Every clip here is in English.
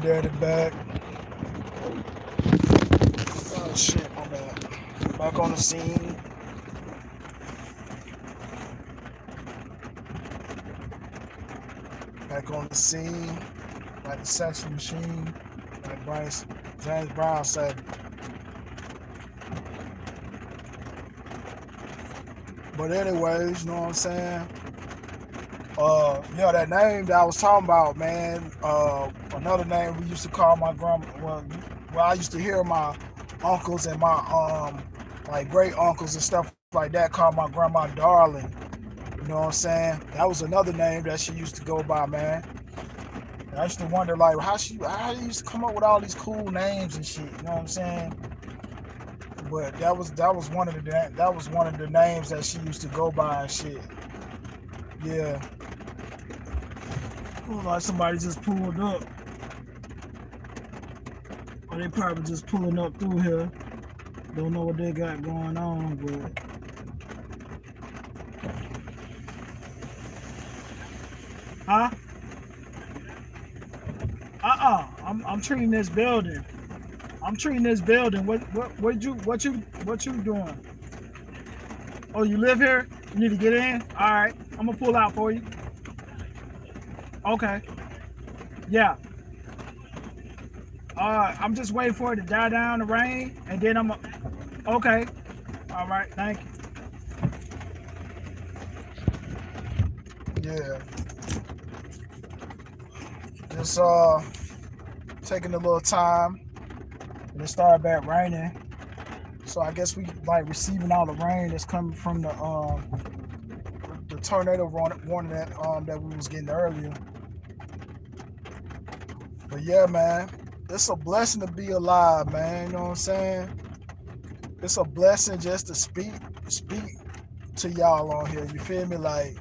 Granddaddy back. Oh shit, my bad. Back on the scene. Back on the scene. Like the sex machine. Like James Brown said. But anyways, you know what I'm saying? That name that I was talking about, man. Another name we used to call my grandma. Well, I used to hear my uncles and my like great uncles and stuff like that call my grandma Darling. You know what I'm saying? That was another name that she used to go by, man. And I used to wonder like how she used to come up with all these cool names and shit. You know what I'm saying? But that was one of the names that she used to go by and shit. Yeah. Look like somebody just pulled up. Or they probably just pulling up through here. Don't know what they got going on, but huh? I'm treating this building. I'm treating this building. What you doing? Oh, you live here? You need to get in? Alright. I'm gonna pull out for you. Okay. Yeah. I'm just waiting for it to die down the rain and then okay. Alright, thank you. Yeah. Just taking a little time. And it started back raining. So I guess we like receiving all the rain that's coming from the tornado warning that we was getting earlier. But yeah, man, it's a blessing to be alive, man. You know what I'm saying? It's a blessing just to speak to y'all on here. You feel me? Like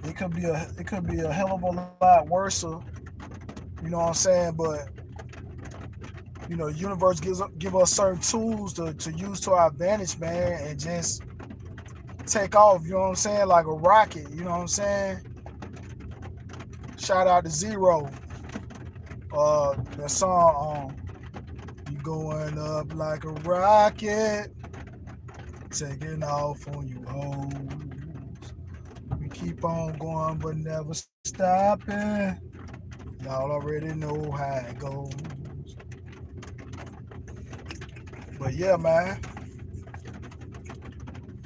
it could be a hell of a lot worse. You know what I'm saying? But you know, the universe give us certain tools to use to our advantage, man, and just take off, you know what I'm saying? Like a rocket, you know what I'm saying? Shout out to Zero. That song, you going up like a rocket, taking off on you hoes. We keep on going but never stopping. Y'all already know how it goes. But yeah, man.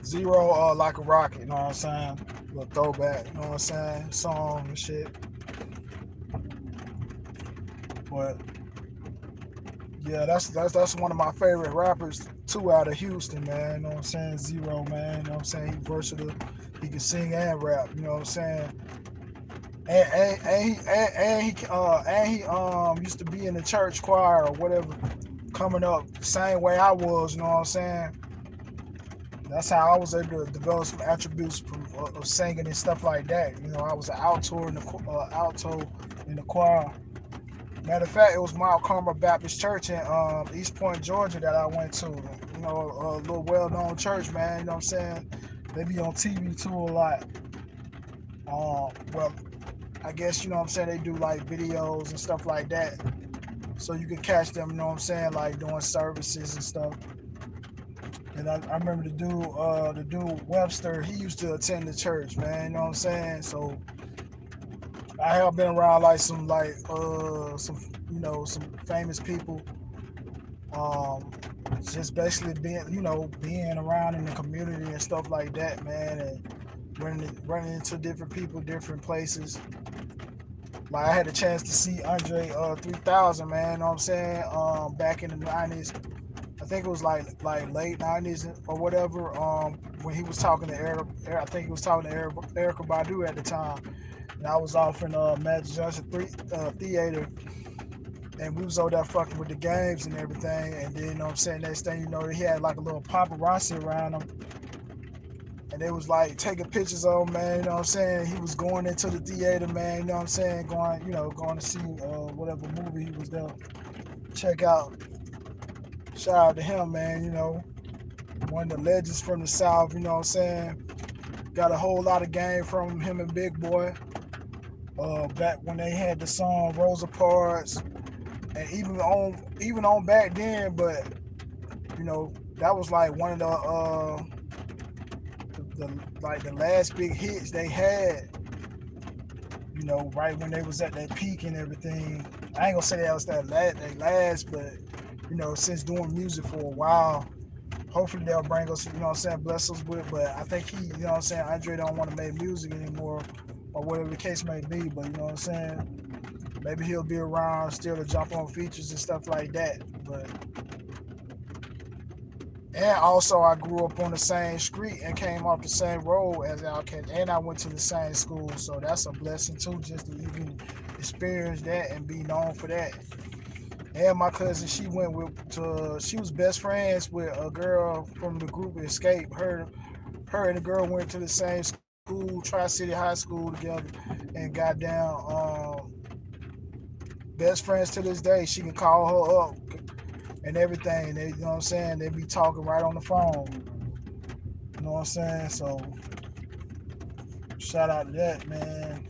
Zero, like a rocket, you know what I'm saying? Little throwback, you know what I'm saying? Song and shit. But yeah, that's one of my favorite rappers too out of Houston, man. You know what I'm saying? Zero, man. You know what I'm saying? He's versatile. He can sing and rap. You know what I'm saying? And he used to be in the church choir or whatever, coming up the same way I was. You know what I'm saying? That's how I was able to develop some attributes of singing and stuff like that. You know, I was an alto in the choir. Matter of fact, it was Mount Carmel Baptist Church in East Point, Georgia that I went to. You know, a little well-known church, man. You know what I'm saying? They be on TV too a lot. Well, I guess, you know what I'm saying, they do like videos and stuff like that. So you can catch them, you know what I'm saying, like doing services and stuff. And I remember the dude Webster, he used to attend the church, man, you know what I'm saying? So I have been around like some famous people. Just basically being around in the community and stuff like that, man, and running into different people, different places. Like I had a chance to see Andre 3000, man, you know what I'm saying? Back in the 90s. I think it was like late 90s or whatever, when he was talking to I think he was talking to Erykah Badu at the time. And I was off in Magic Johnson Theater, and we was over there fucking with the games and everything. And then, you know what I'm saying, next thing you know, he had like a little paparazzi around him. And they was like taking pictures of him, man, you know what I'm saying? He was going into the theater, man, you know what I'm saying? Going to see whatever movie he was there. Check out. Shout out to him, man, you know. One of the legends from the South, you know what I'm saying? Got a whole lot of game from him and Big Boy. Back when they had the song Rosa Parks, and even on back then, but that was like one of the last big hits they had. Right when they was at that peak and everything. I ain't gonna say that was they last, but since doing music for a while, hopefully they'll bring us, bless us with. But I think Andre don't want to make music anymore, or whatever the case may be. But maybe he'll be around still to jump on features and stuff like that. But and also I grew up on the same street and came off the same road as Outkast, and I went to the same school, so that's a blessing too, just to even experience that and be known for that. And my cousin, she was best friends with a girl from the group Escape. Her and the girl went to the same school, Tri-City High School together, and got down best friends to this day. She can call her up and everything. They, they be talking right on the phone. You know what I'm saying? So shout out to that, man.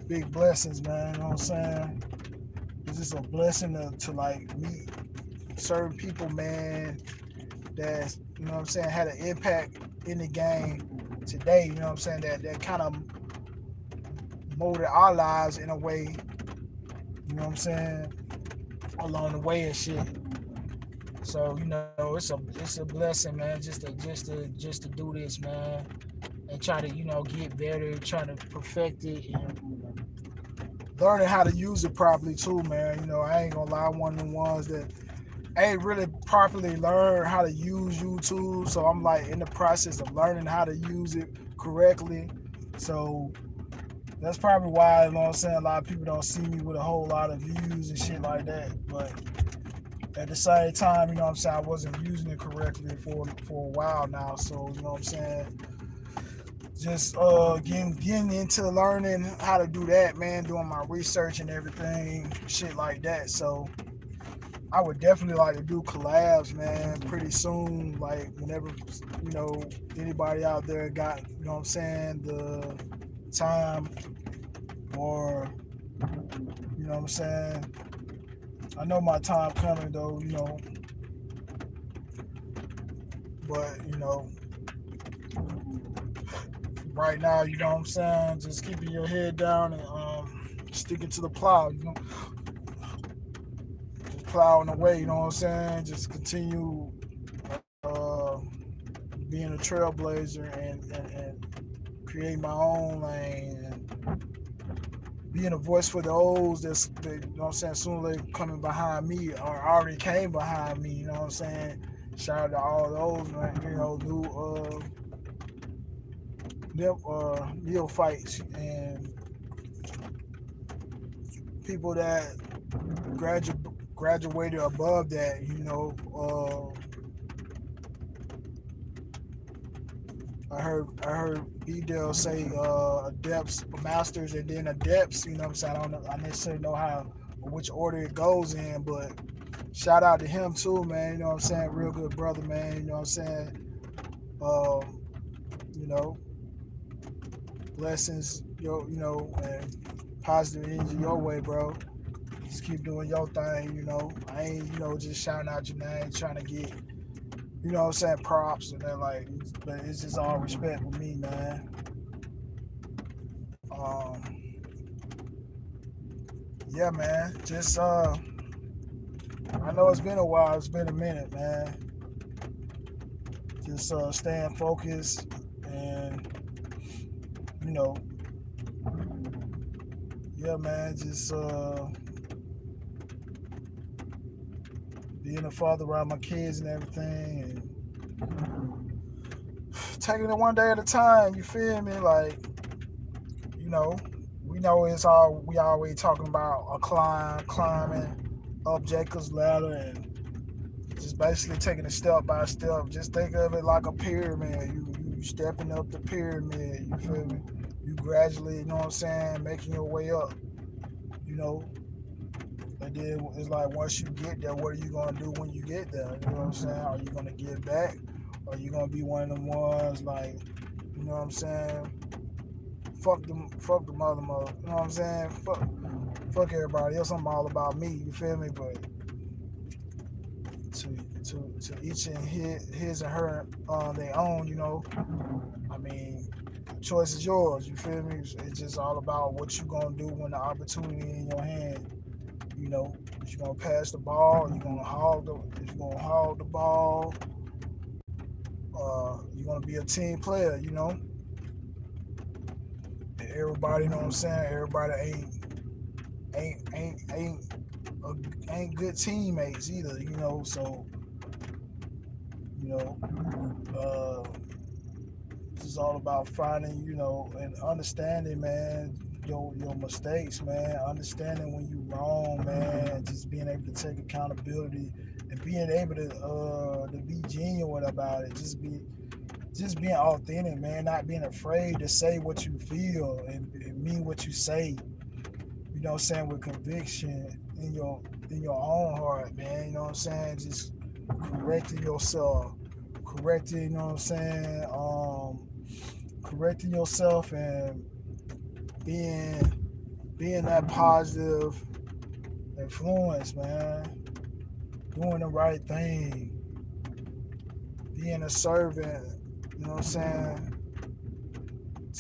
Big blessings, man. You know what I'm saying? It's just a blessing to like meet certain people, man, that had an impact in the game today. That kind of molded our lives in a way. Along the way and shit. So it's a blessing, man. Just to do this, man, and try to get better, try to perfect it, and learning how to use it properly too, man. I ain't gonna lie, one of the ones that ain't really properly learned how to use YouTube. So I'm like in the process of learning how to use it correctly. So that's probably why, a lot of people don't see me with a whole lot of views and shit like that. But at the same time, I wasn't using it correctly for a while now. So, just getting into learning how to do that, man, doing my research and everything, shit like that. So I would definitely like to do collabs, man, pretty soon. Like whenever, anybody out there got, the time, or I know my time coming though, but right now, just keeping your head down and sticking to the plow, just plowing away, just continue being a trailblazer and create my own lane, and being a voice for the olds soon they coming behind me or already came behind me, shout out to all those, man, neophytes and people that graduated above that, I heard B-Dell say adepts, masters, and then adepts. I don't know. I necessarily know which order it goes in, but shout out to him too, man. Real good brother, man. Blessings, and positive energy your way, bro. Just keep doing your thing. I ain't, just shouting out your name, trying to get, props and then but it's just all respect with me, man. Yeah, man. Just I know it's been a while. It's been a minute, man. Just staying focused and yeah, man. Just being a father around my kids and everything, and taking it one day at a time. You feel me? We know it's all we always talking about a climbing up Jacob's ladder, and just basically taking it step by step. Just think of it like a pyramid. You stepping up the pyramid. You feel me? You gradually, making your way up. And then it's like once you get there, what are you gonna do when you get there? You know what I'm saying? Are you gonna give back? Or are you gonna be one of them ones fuck the mother. You know what I'm saying? Fuck everybody else. I'm all about me. You feel me? But to each and his and her their own. You know, I mean, the choice is yours. You feel me? It's just all about what you gonna do when the opportunity in your hand. You know, if you gonna pass the ball, you gonna hog the if you gonna hog the ball. You're gonna be a team player. You know, everybody know what I'm saying. Everybody ain't good teammates either. You know, so you know. Uh, It's all about finding, you know, and understanding, man, your mistakes, man. Understanding when you wrong, man, and just being able to take accountability and being able to be genuine about it. Just being authentic, man. Not being afraid to say what you feel and mean what you say. You know what I'm saying, with conviction in your own heart, man. You know what I'm saying? Just correcting yourself, correcting. You know what I'm saying? Correcting yourself and being being that positive influence, man. Doing the right thing, being a servant. You know what I'm saying?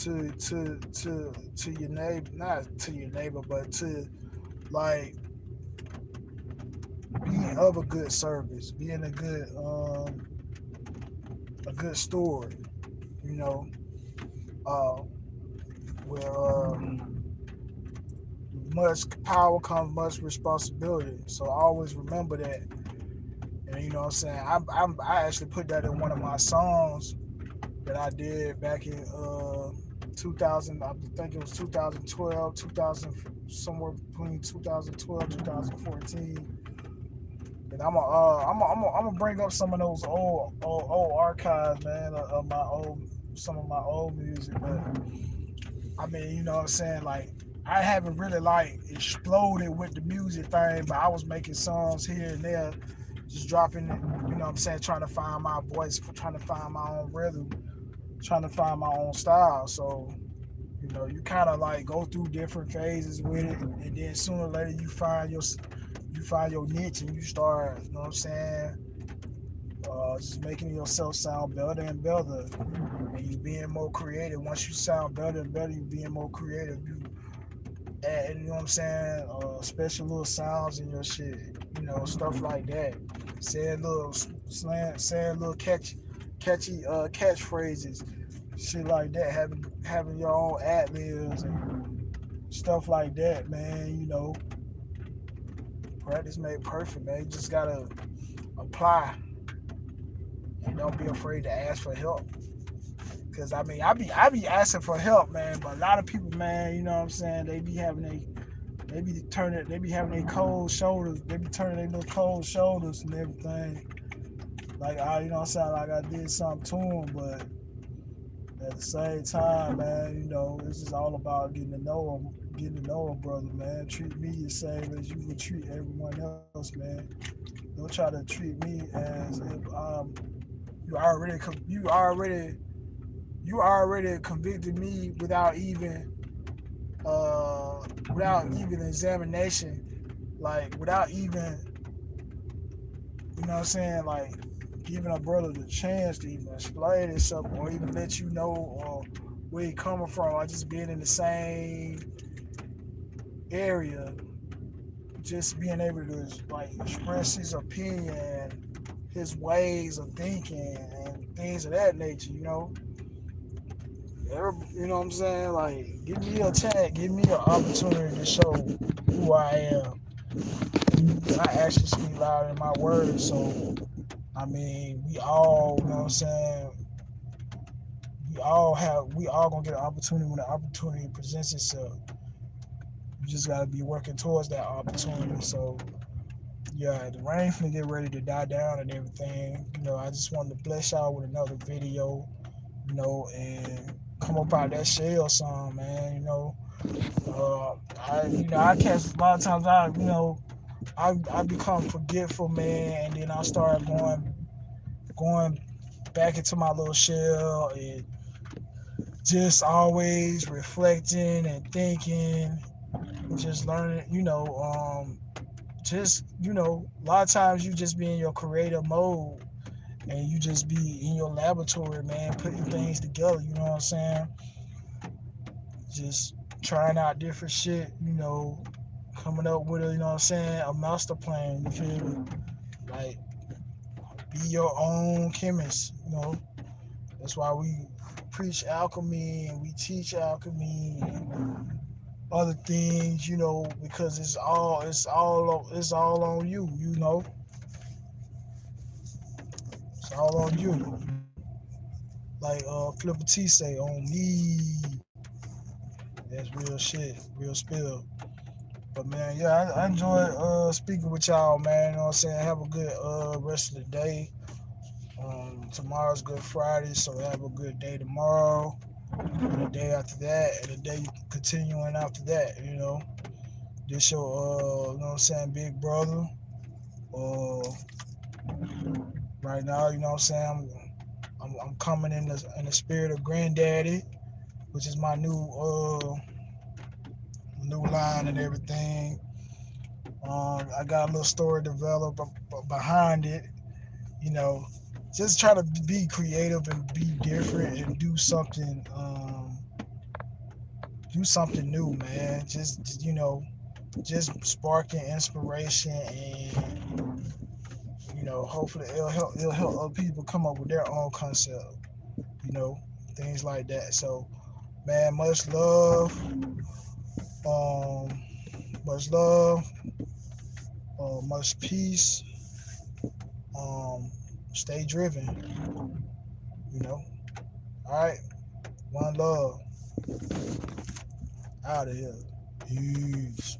To your neighbor, not to your neighbor, but to like being of a good service, being a good steward. You know, uh, where much power comes much responsibility. So always remember that. And you know what I'm saying? I actually put that in one of my songs that I did back in 2000. I think it was 2012, 2000, somewhere between 2012, 2014. And I'm gonna bring up some of those old archives, man, of my old some of my old music. But I mean, you know what I'm saying? Like, I haven't really like exploded with the music thing, but I was making songs here and there, just dropping it, you know what I'm saying, trying to find my voice, trying to find my own rhythm, trying to find my own style. So, you know, you kind of like go through different phases with it, and then sooner or later you find your niche and you start, you know what I'm saying, just making yourself sound better and better, and you being more creative. Once you sound better and better, you being more creative. You add, you know what I'm saying, special little sounds in your shit, you know, stuff like that. Saying little slang, saying little catchy catchphrases, shit like that. Having your own ad libs and stuff like that, man. You know, practice made perfect, man. You just gotta apply and don't be afraid to ask for help. Cause I mean, I be asking for help, man. But a lot of people, man, you know what I'm saying, they be having their cold shoulders. They be turning their little cold shoulders and everything. Like, you know what I'm saying, like I did something to them, but at the same time, man, you know, this is all about getting to know a brother, man. Treat me the same as you would treat everyone else, man. Don't try to treat me as if you already you already you already convicted me without even examination, like without even, you know what I'm saying, like giving a brother the chance to even explain himself or even let you know where he coming from. I just being in the same area, just being able to like express his opinion, his ways of thinking, and things of that nature. You know, you know what I'm saying? Like, give me a chance, give me an opportunity to show who I am. And I actually speak loud in my words. So, I mean, we all, you know what I'm saying? We all gonna get an opportunity when the opportunity presents itself. You just gotta be working towards that opportunity. So, yeah, the rain finna get ready to die down and everything. You know, I just wanted to bless y'all with another video, you know, and come up out of that shell song, man. You know, I catch a lot of times I become forgetful, man, and then I start going back into my little shell and just always reflecting and thinking, just learning, just, a lot of times you just be in your creative mode and you just be in your laboratory, man, putting things together, you know what I'm saying? Just trying out different shit, coming up with a, a master plan, you feel me? Like, be your own chemist, That's why we preach alchemy and we teach alchemy and other things, because it's all on you, It's all on you. Like Flipper T say, on me. That's real shit, real spill. But man, yeah, I enjoy speaking with y'all, man. You know what I'm saying? Have a good rest of the day. Tomorrow's Good Friday, so have a good day tomorrow, and the day after that, and the day continuing after that. This your, you know what I'm saying, big brother. Uh, right now, you know what I'm saying, I'm coming in the spirit of granddaddy, which is my new line and everything. I got a little story developed behind it, you know, just try to be creative and be different and do something new, man. Just just sparking inspiration and hopefully it'll help other people come up with their own concept, you know, things like that. So, man, um, much love, much peace. Um, Stay driven, you know. All right, one love, out of here. Peace.